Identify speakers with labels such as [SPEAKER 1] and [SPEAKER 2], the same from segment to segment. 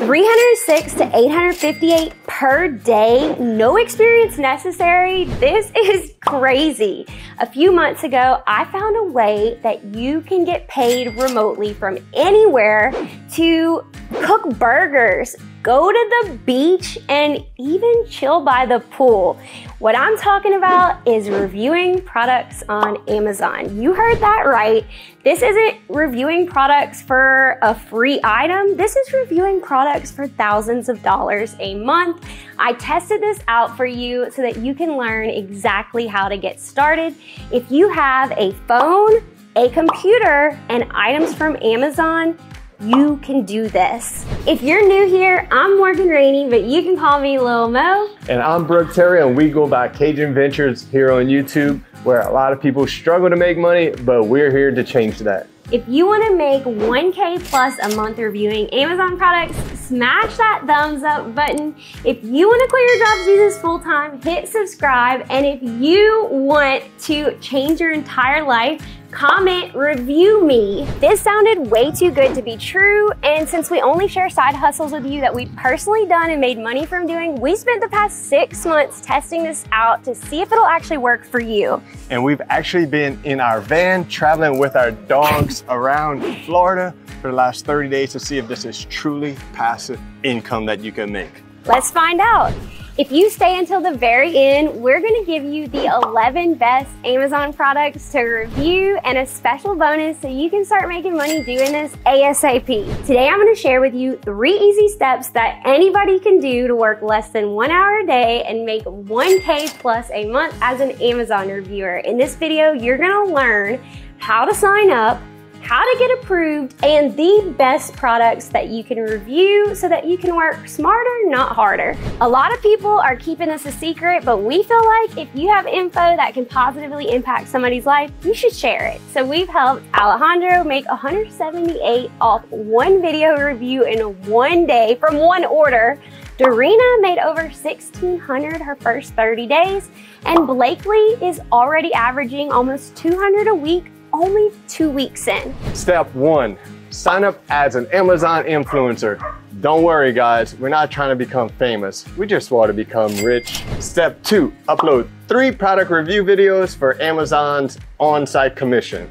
[SPEAKER 1] $306 to $858 per day, no experience necessary. This is crazy. A few months ago, I found a way that you can get paid remotely from anywhere to cook burgers, go to the beach, and even chill by the pool. What I'm talking about is reviewing products on Amazon. You heard that right. This isn't reviewing products for a free item. This is reviewing products for thousands of dollars a month. I tested this out for you so that you can learn exactly how to get started. If you have a phone, a computer, and items from Amazon, you can do this. If you're new here, I'm Morgan Rainey, but you can call me Lil Mo.
[SPEAKER 2] And I'm Brooke Terry, and we go by Cajun Ventures here on YouTube, where a lot of people struggle to make money, but we're here to change that.
[SPEAKER 1] If you want to make 1K plus a month reviewing Amazon products, smash that thumbs up button. If you want to quit your job to do this full time, hit subscribe. And if you want to change your entire life, comment, review me. This sounded way too good to be true, and since we only share side hustles with you that we've personally done and made money from doing, we spent the past 6 months testing this out to see if it'll actually work for you.
[SPEAKER 2] And we've actually been in our van traveling with our dogs around Florida for the last 30 days to see if this is truly passive income that you can make.
[SPEAKER 1] Let's find out. If you stay until the very end, we're gonna give you the 11 best Amazon products to review and a special bonus so you can start making money doing this ASAP. Today, I'm gonna share with you 3 easy steps that anybody can do to work less than 1 hour a day and make 1K plus a month as an Amazon reviewer. In this video, you're gonna learn how to sign up, how to get approved, and the best products that you can review so that you can work smarter, not harder. A lot of people are keeping this a secret, but we feel like if you have info that can positively impact somebody's life, you should share it. So we've helped Alejandro make $178 off 1 video review in 1 day from 1 order. Dorina made over $1,600 her first 30 days, and Blakely is already averaging almost $200 a week only 2 weeks in.
[SPEAKER 2] Step 1, sign up as an Amazon influencer. Don't worry guys, we're not trying to become famous. We just want to become rich. Step 2, upload 3 product review videos for Amazon's on-site commission.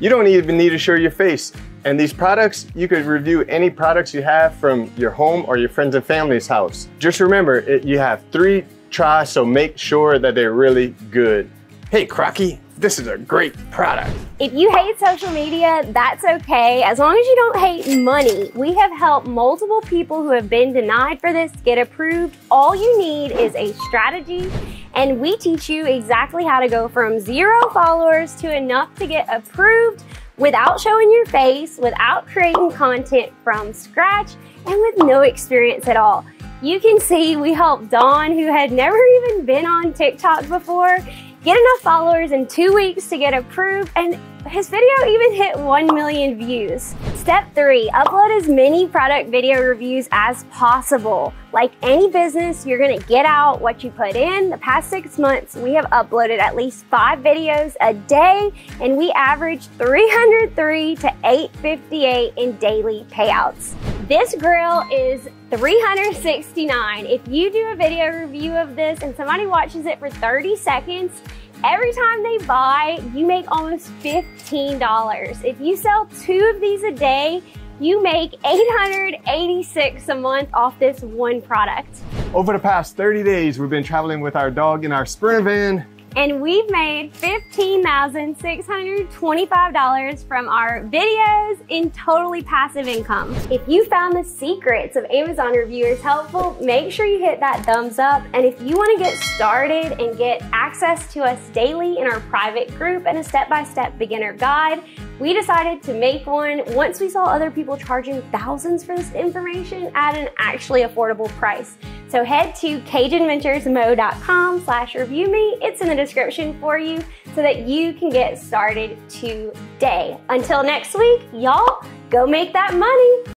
[SPEAKER 2] You don't even need to show your face. And these products, you could review any products you have from your home or your friends and family's house. Just remember, you have 3 tries, so make sure that they're really good. Hey Crocky, this is a great product.
[SPEAKER 1] If you hate social media, that's okay. As long as you don't hate money, we have helped multiple people who have been denied for this get approved. All you need is a strategy, and we teach you exactly how to go from 0 followers to enough to get approved without showing your face, without creating content from scratch, and with no experience at all. You can see we helped Don, who had never even been on TikTok before, get enough followers in 2 weeks to get approved, and his video even hit 1 million views. Step 3, upload as many product video reviews as possible. Like any business, you're gonna get out what you put in. The past 6 months, we have uploaded at least 5 videos a day, and we averaged $303 to $858 in daily payouts. This grill is $369. If you do a video review of this and somebody watches it for 30 seconds, every time they buy, you make almost $15. If you sell 2 of these a day, you make $886 a month off this 1 product.
[SPEAKER 2] Over the past 30 days, we've been traveling with our dog in our Sprinter van,
[SPEAKER 1] and we've made $15,625 from our videos in totally passive income. If you found the secrets of Amazon reviewers helpful, make sure you hit that thumbs up. And if you want to get started and get access to us daily in our private group and a step-by-step beginner guide, we decided to make one once we saw other people charging thousands for this information at an actually affordable price. So head to CajunVenturesMo.com/reviewme. It's in the description for you so that you can get started today. Until next week, y'all, go make that money.